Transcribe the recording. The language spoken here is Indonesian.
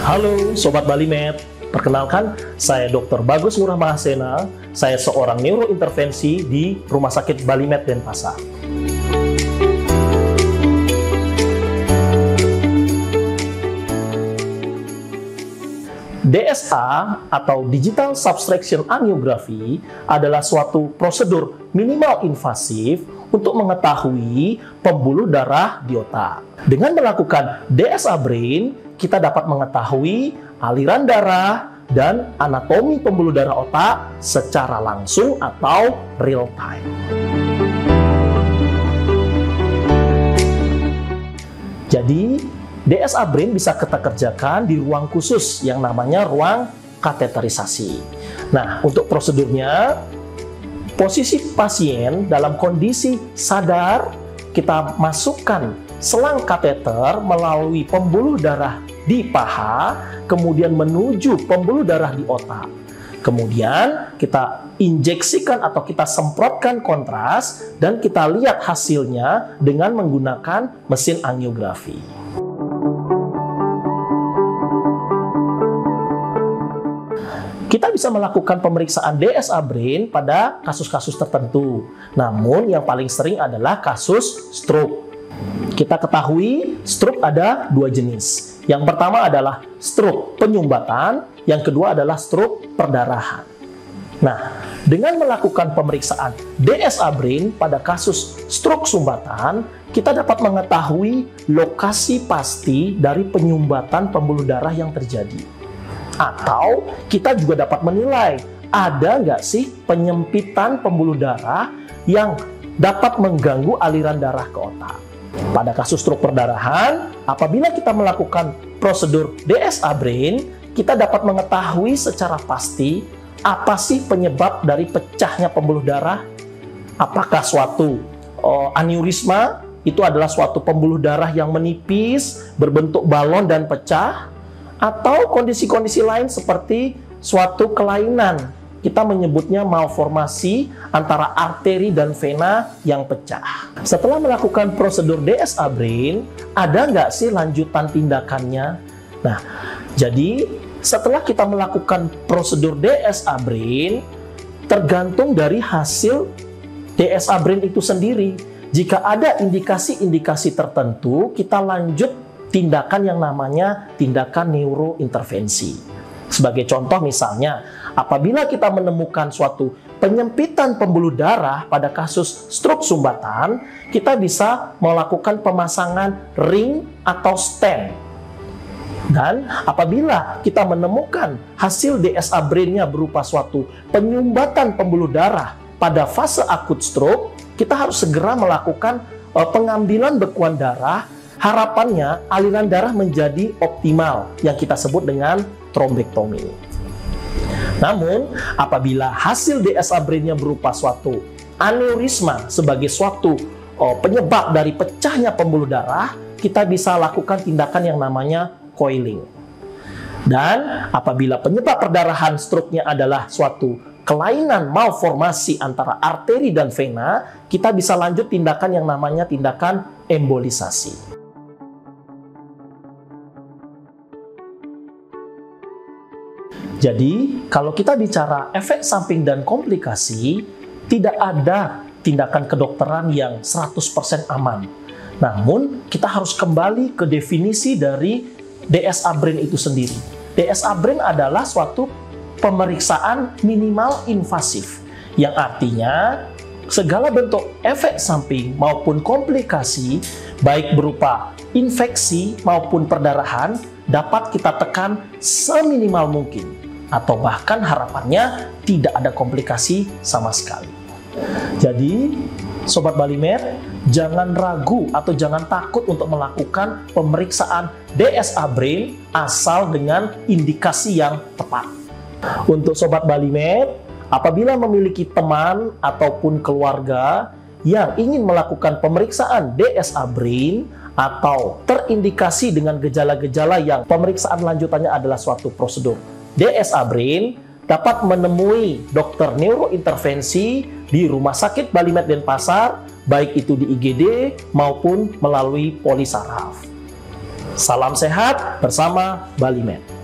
Halo Sobat Balimed, perkenalkan saya Dr. Bagus Ngurah Mahasena, saya seorang neurointervensi di Rumah Sakit Balimed Denpasar. DSA atau Digital Subtraction Angiography adalah suatu prosedur minimal invasif untuk mengetahui pembuluh darah di otak. Dengan melakukan DSA Brain, kita dapat mengetahui aliran darah dan anatomi pembuluh darah otak secara langsung atau real time. Jadi, DSA Brain bisa kita kerjakan di ruang khusus yang namanya ruang kateterisasi. Nah, untuk prosedurnya, posisi pasien dalam kondisi sadar, kita masukkan selang kateter melalui pembuluh darah di paha, kemudian menuju pembuluh darah di otak. Kemudian kita injeksikan atau kita semprotkan kontras dan kita lihat hasilnya dengan menggunakan mesin angiografi. Kita bisa melakukan pemeriksaan DSA Brain pada kasus-kasus tertentu. Namun yang paling sering adalah kasus stroke. Kita ketahui stroke ada dua jenis. Yang pertama adalah stroke penyumbatan, yang kedua adalah stroke perdarahan. Nah, dengan melakukan pemeriksaan DSA Brain pada kasus stroke sumbatan, kita dapat mengetahui lokasi pasti dari penyumbatan pembuluh darah yang terjadi. Atau kita juga dapat menilai, ada nggak sih penyempitan pembuluh darah yang dapat mengganggu aliran darah ke otak. Pada kasus stroke perdarahan, apabila kita melakukan prosedur DSA Brain, kita dapat mengetahui secara pasti apa sih penyebab dari pecahnya pembuluh darah. Apakah suatu aneurisma, itu adalah suatu pembuluh darah yang menipis, berbentuk balon dan pecah, atau kondisi-kondisi lain seperti suatu kelainan. Kita menyebutnya malformasi antara arteri dan vena yang pecah. Setelah melakukan prosedur DSA Brain, ada nggak sih lanjutan tindakannya? Nah, jadi setelah kita melakukan prosedur DSA Brain, tergantung dari hasil DSA Brain itu sendiri. Jika ada indikasi-indikasi tertentu, kita lanjut tindakan yang namanya tindakan neurointervensi. Sebagai contoh misalnya, apabila kita menemukan suatu penyempitan pembuluh darah pada kasus stroke sumbatan, kita bisa melakukan pemasangan ring atau stent. Dan apabila kita menemukan hasil DSA Brain-nya berupa suatu penyumbatan pembuluh darah pada fase akut stroke, kita harus segera melakukan pengambilan bekuan darah. Harapannya aliran darah menjadi optimal yang kita sebut dengan trombektomi. Namun apabila hasil DSA Brain-nya berupa suatu aneurisma sebagai suatu penyebab dari pecahnya pembuluh darah, kita bisa lakukan tindakan yang namanya coiling. Dan apabila penyebab perdarahan stroke-nya adalah suatu kelainan malformasi antara arteri dan vena, kita bisa lanjut tindakan yang namanya tindakan embolisasi. Jadi, kalau kita bicara efek samping dan komplikasi, tidak ada tindakan kedokteran yang 100% aman. Namun, kita harus kembali ke definisi dari DSA Brain itu sendiri. DSA Brain adalah suatu pemeriksaan minimal invasif, yang artinya segala bentuk efek samping maupun komplikasi, baik berupa infeksi maupun perdarahan, dapat kita tekan seminimal mungkin. Atau bahkan harapannya tidak ada komplikasi sama sekali. Jadi, Sobat Balimed, jangan ragu atau jangan takut untuk melakukan pemeriksaan DSA Brain asal dengan indikasi yang tepat. Untuk Sobat Balimed, apabila memiliki teman ataupun keluarga yang ingin melakukan pemeriksaan DSA Brain atau terindikasi dengan gejala-gejala yang pemeriksaan lanjutannya adalah suatu prosedur DSA Brain, dapat menemui dokter neurointervensi di Rumah Sakit Balimed Denpasar, baik itu di IGD maupun melalui polisaraf. Salam sehat bersama Balimed.